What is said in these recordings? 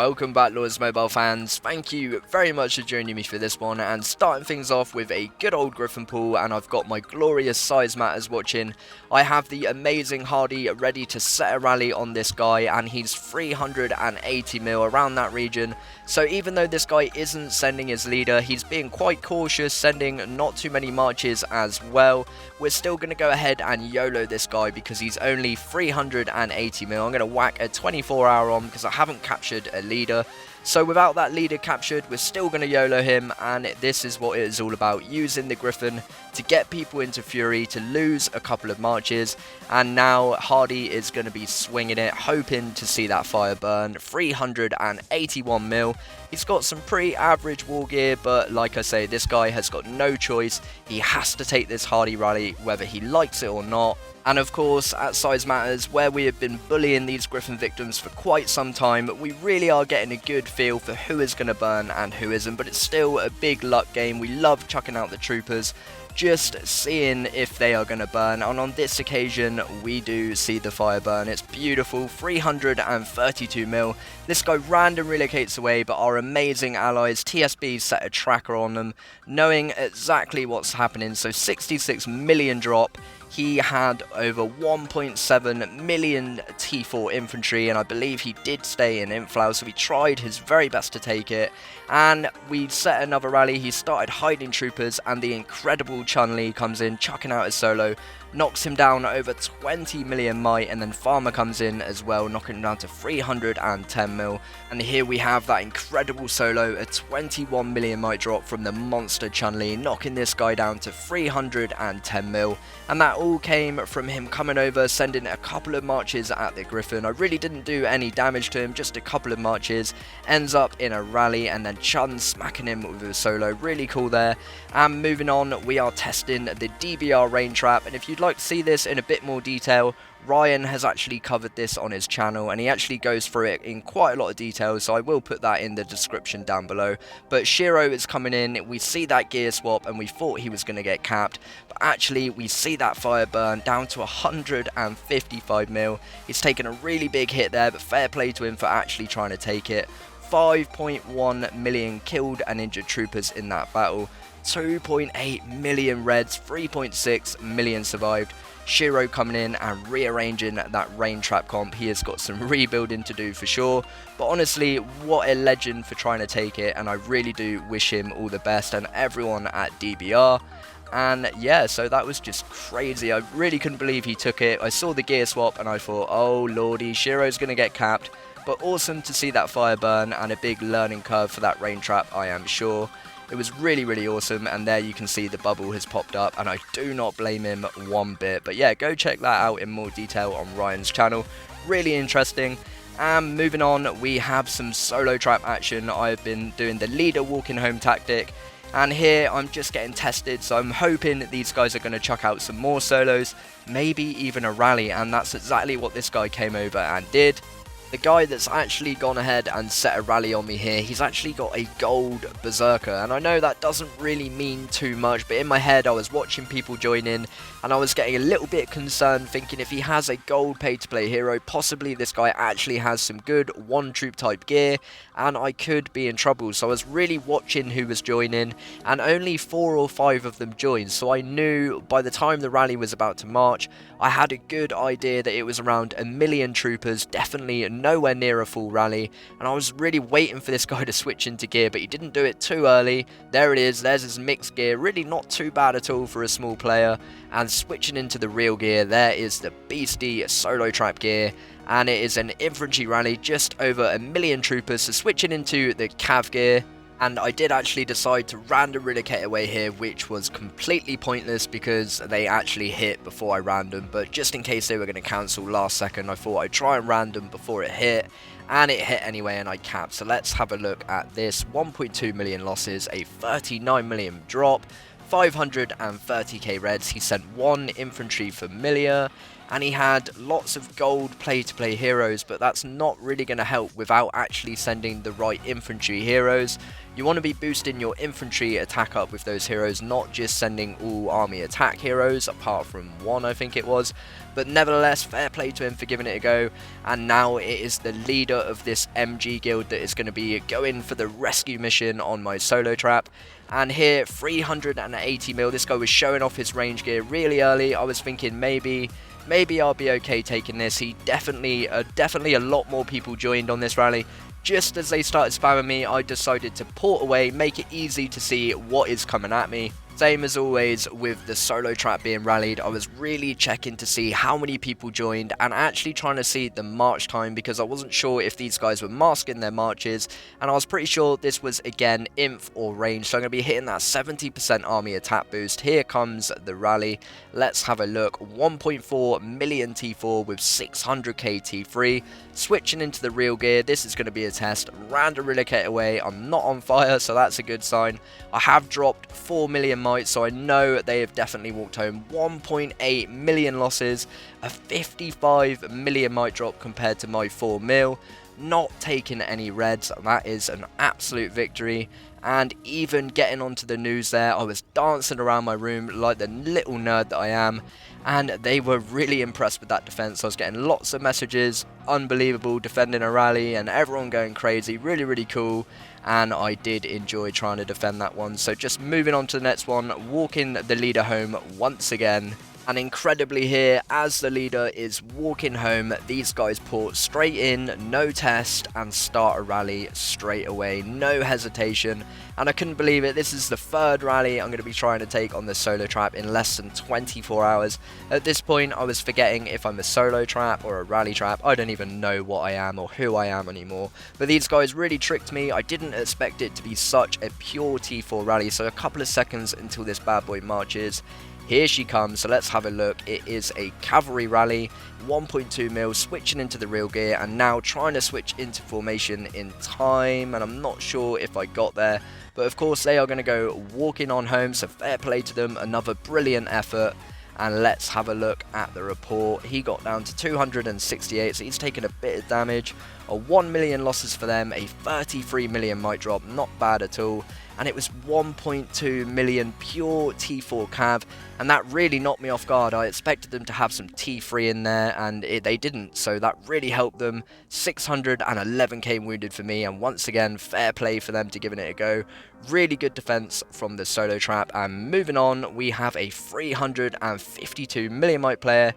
Welcome back, Lords Mobile fans. Thank you very much for joining me for this one, and starting things off with a good old Griffin pool, and I've got my glorious SizeMatters watching. I have the amazing Hardy ready to set a rally on this guy, and he's 380 mil around that region. So even though this guy isn't sending his leader, he's being quite cautious, sending not too many marches as well. We're still going to go ahead and YOLO this guy because he's only 380 mil. I'm going to whack a 24-hour on because I haven't captured a leader. So without that leader captured, we're still going to YOLO him, and this is what it is all about, using the Griffin to get people into fury, to lose a couple of marches, and now Hardy is going to be swinging it, hoping to see that fire burn. 381 mil. He's got some pretty average war gear, but like I say, this guy has got no choice. He has to take this Hardy rally whether he likes it or not. And of course, at SizeMatters, where we have been bullying these Griffin victims for quite some time, we really are getting a good feel for who is going to burn and who isn't, but it's still a big luck game. We love chucking out the troopers, just seeing if they are going to burn, and on this occasion we do see the fire burn. It's beautiful. 332 mil. This guy random relocates away, but our amazing allies TSB set a tracker on them, knowing exactly what's happening. So 66 million drop. He had over 1.7 million T4 infantry, and I believe he did stay in inflow, so he tried his very best to take it. And we set another rally. He started hiding troopers, and the incredible Chun-Li comes in, chucking out his solo, knocks him down over 20 million might, and then Farmer comes in as well, knocking him down to 310 mil. And here we have that incredible solo, a 21 million might drop from the monster Chun-Li, knocking this guy down to 310 mil. And that all came from him coming over, sending a couple of marches at the Griffin. I really didn't do any damage to him, just a couple of marches. Ends up in a rally, and then Chun smacking him with a solo. Really cool there. And moving on, we are testing the DBR rain trap, and if you'd like to see this in a bit more detail, Ryan has actually covered this on his channel, and he actually goes through it in quite a lot of detail, so I will put that in the description down below. But Shiro is coming in, we see that gear swap, and we thought he was going to get capped, but actually we see that fire burn down to 155 mil. He's taken a really big hit there, but fair play to him for actually trying to take it. 5.1 million killed and injured troopers in that battle. 2.8 million reds, 3.6 million survived. Shiro coming in and rearranging that rain trap comp. He has got some rebuilding to do for sure, but honestly, what a legend for trying to take it, and I really do wish him all the best and everyone at DBR. And yeah, so that was just crazy. I really couldn't believe he took it. I saw the gear swap and I thought, oh lordy, Shiro's gonna get capped. But awesome to see that fire burn, and a big learning curve for that rain trap, I am sure. It was really, really awesome, and there you can see the bubble has popped up, and I do not blame him one bit. But yeah, go check that out in more detail on Ryan's channel. Really interesting. And moving on, we have some solo trap action. I've been doing the leader walking home tactic, and here I'm just getting tested, so I'm hoping that these guys are going to chuck out some more solos, maybe even a rally, and that's exactly what this guy came over and did. The guy that's actually gone ahead and set a rally on me here, he's actually got a gold berserker, and I know that doesn't really mean too much, but in my head I was watching people join in and I was getting a little bit concerned, thinking if he has a gold pay to play hero, possibly this guy actually has some good one troop type gear and I could be in trouble. So I was really watching who was joining, and only 4 or 5 of them joined, so I knew by the time the rally was about to march, I had a good idea that it was around 1 million troopers, definitely nowhere near a full rally, and I was really waiting for this guy to switch into gear, but he didn't do it too early. There it is, there's his mixed gear, really not too bad at all for a small player, and switching into the real gear, there is the beastie solo trap gear, and it is an infantry rally, just over 1 million troopers, so switching into the cav gear. And I did actually decide to random relocate away here, which was completely pointless because they actually hit before I random, but just in case they were going to cancel last second, I thought I'd try and random before it hit, and it hit anyway and I capped. So let's have a look at this. 1.2 million losses, a 39 million drop, 530k reds. He sent 1 infantry familiar, and he had lots of gold play-to-play heroes, but that's not really going to help without actually sending the right infantry heroes. You want to be boosting your infantry attack up with those heroes, not just sending all army attack heroes, apart from one I think it was. But nevertheless, fair play to him for giving it a go, and now it is the leader of this MG guild that is going to be going for the rescue mission on my solo trap. And here, 380 mil, this guy was showing off his range gear really early. I was thinking maybe I'll be okay taking this. He definitely a lot more people joined on this rally. Just as they started spamming me, I decided to port away, make it easy to see what is coming at me. Same as always with the solo trap being rallied, I was really checking to see how many people joined and actually trying to see the march time, because I wasn't sure if these guys were masking their marches, and I was pretty sure this was again inf or range, so I'm going to be hitting that 70% army attack boost. Here comes the rally. Let's have a look. 1.4 million T4 with 600k T3. Switching into the real gear, this is going to be a test. Random relocate away, I'm not on fire, so that's a good sign. I have dropped 4 million mites, so I know they have definitely walked home. 1.8 million losses, a 55 million mite drop compared to my 4 mil. Not taking any reds, that is an absolute victory. And even getting onto the news there, I was dancing around my room like the little nerd that I am, and they were really impressed with that defense. I was getting lots of messages, unbelievable, defending a rally, and everyone going crazy, really cool. And I did enjoy trying to defend that one. So just moving on to the next one, walking the leader home once again. And incredibly here, as the leader is walking home, these guys port straight in, no test, and start a rally straight away, no hesitation. And I couldn't believe it, this is the third rally I'm going to be trying to take on this solo trap in less than 24 hours. At this point, I was forgetting if I'm a solo trap or a rally trap. I don't even know what I am or who I am anymore. But these guys really tricked me. I didn't expect it to be such a pure T4 rally, so a couple of seconds until this bad boy marches. Here she comes, so let's have a look. It is a cavalry rally, 1.2 mil, switching into the real gear, and now trying to switch into formation in time, and I'm not sure if I got there, but of course they are going to go walking on home, so fair play to them, another brilliant effort. And let's have a look at the report. He got down to 268, so he's taken a bit of damage. A 1 million losses for them, a 33 million might drop, not bad at all. And it was 1.2 million pure T4 cav, and that really knocked me off guard. I expected them to have some T3 in there, and they didn't, so that really helped them. 611k wounded for me, and once again, fair play for them to giving it a go. Really good defense from the solo trap. And moving on, we have a 352 million might player.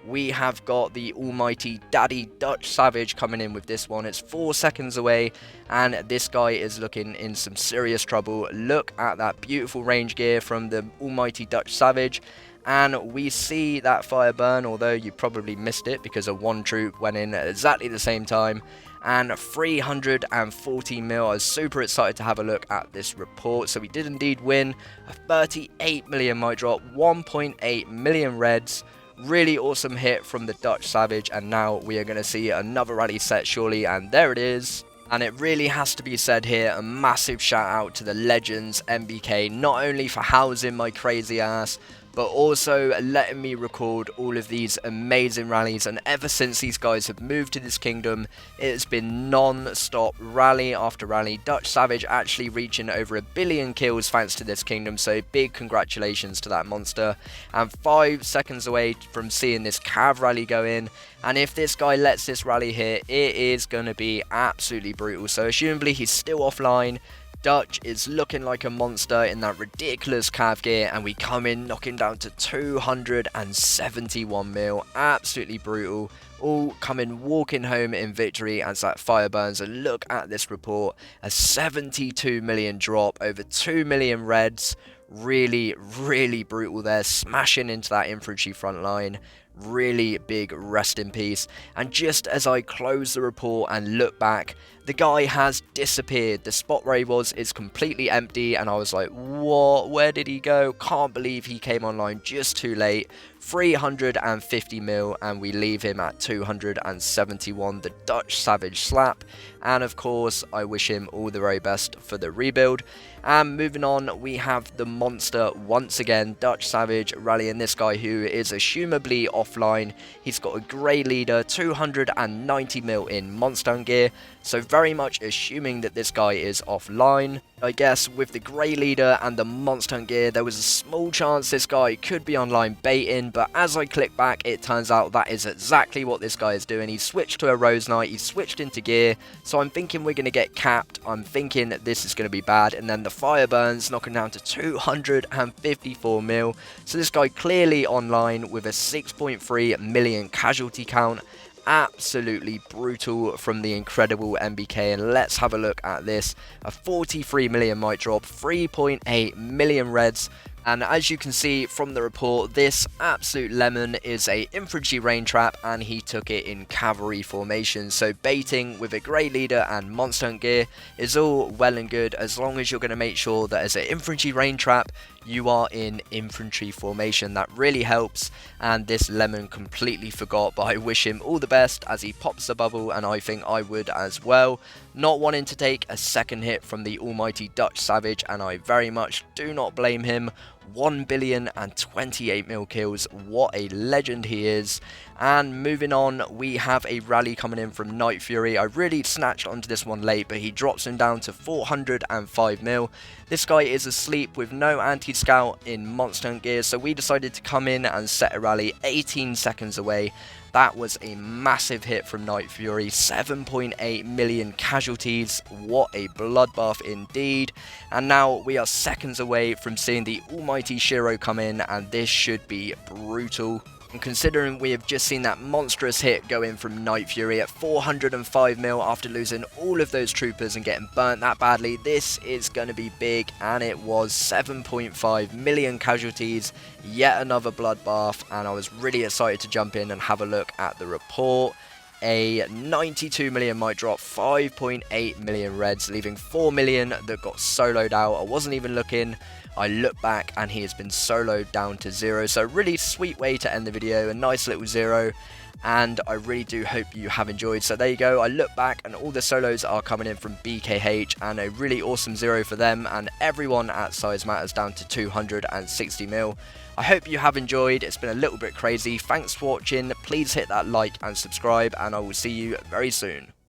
We have got the almighty daddy DutchSavage coming in with this one. It's 4 seconds away, and this guy is looking in some serious trouble. Look at that beautiful range gear from the almighty DutchSavage. And we see that fire burn, although you probably missed it because a one troop went in at exactly the same time. And 340 mil. I was super excited to have a look at this report. So we did indeed win. A 38 million might drop, 1.8 million reds. Really awesome hit from the DutchSavage, and now we are going to see another rally set surely, and there it is. And it really has to be said here, a massive shout out to the legends MBK, not only for housing my crazy ass, but also letting me record all of these amazing rallies. And ever since these guys have moved to this kingdom, it has been non-stop rally after rally. DutchSavage actually reaching over 1 billion kills thanks to this kingdom, so big congratulations to that monster. And 5 seconds away from seeing this cav rally go in, and if this guy lets this rally hit, it is going to be absolutely brutal. So assumably he's still offline. Dutch is looking like a monster in that ridiculous cav gear, and we come in knocking down to 271 mil. Absolutely brutal. All coming walking home in victory as that fire burns. And look at this report, a 72 million drop, over 2 million reds. Really brutal there, smashing into that infantry front line. Really big rest in peace. And just as I close the report and look back, the guy has disappeared. The spot where he was is completely empty, and I was like, what? Where did he go? Can't believe he came online just too late. 350 mil, and we leave him at 271. The DutchSavage slap. And of course, I wish him all the very best for the rebuild. And moving on, we have the monster once again, DutchSavage, rallying this guy who is assumably offline. He's got a grey leader, 290 mil in monster hunt gear, so very much assuming that this guy is offline. I guess with the grey leader and the monster hunt gear, there was a small chance this guy could be online baiting, but as I click back, it turns out that is exactly what this guy is doing. He's switched to a Rose Knight, he's switched into gear, so I'm thinking we're going to get capped. I'm thinking this is going to be bad, and then the fire burns, knocking down to 254 mil. So this guy clearly online with a 6.3 million casualty count. Absolutely brutal from the incredible MBK, and let's have a look at this. A 43 million might drop, 3.8 million reds. And as you can see from the report, this absolute lemon is a infantry rain trap, and he took it in cavalry formation. So baiting with a grey leader and monster hunt gear is all well and good, as long as you're going to make sure that as an infantry rain trap, you are in infantry formation. That really helps, and this lemon completely forgot, but I wish him all the best as he pops the bubble, and I think I would as well. Not wanting to take a second hit from the almighty DutchSavage, and I very much do not blame him. 1 billion and 28 mil kills, what a legend he is. And moving on, we have a rally coming in from Night Fury. I really snatched onto this one late, but he drops him down to 405 mil. This guy is asleep with no anti-scout in monster hunt gear, so we decided to come in and set a rally 18 seconds away. That was a massive hit from Night Fury, 7.8 million casualties, what a bloodbath indeed. And now we are seconds away from seeing the almighty Shiro come in, and this should be brutal. And considering we have just seen that monstrous hit go in from Night Fury at 405 mil after losing all of those troopers and getting burnt that badly, this is going to be big, and it was 7.5 million casualties, yet another bloodbath, and I was really excited to jump in and have a look at the report. A 92 million might drop, 5.8 million reds, leaving 4 million that got soloed out. I wasn't even looking. I look back and he has been soloed down to 0. So really sweet way to end the video, a nice little 0. And I really do hope you have enjoyed. So there you go, I look back and all the solos are coming in from BKH, and a really awesome 0 for them, and everyone at SizeMatters down to 260 mil. I hope you have enjoyed. It's been a little bit crazy. Thanks for watching. Please hit that like and subscribe, and I will see you very soon.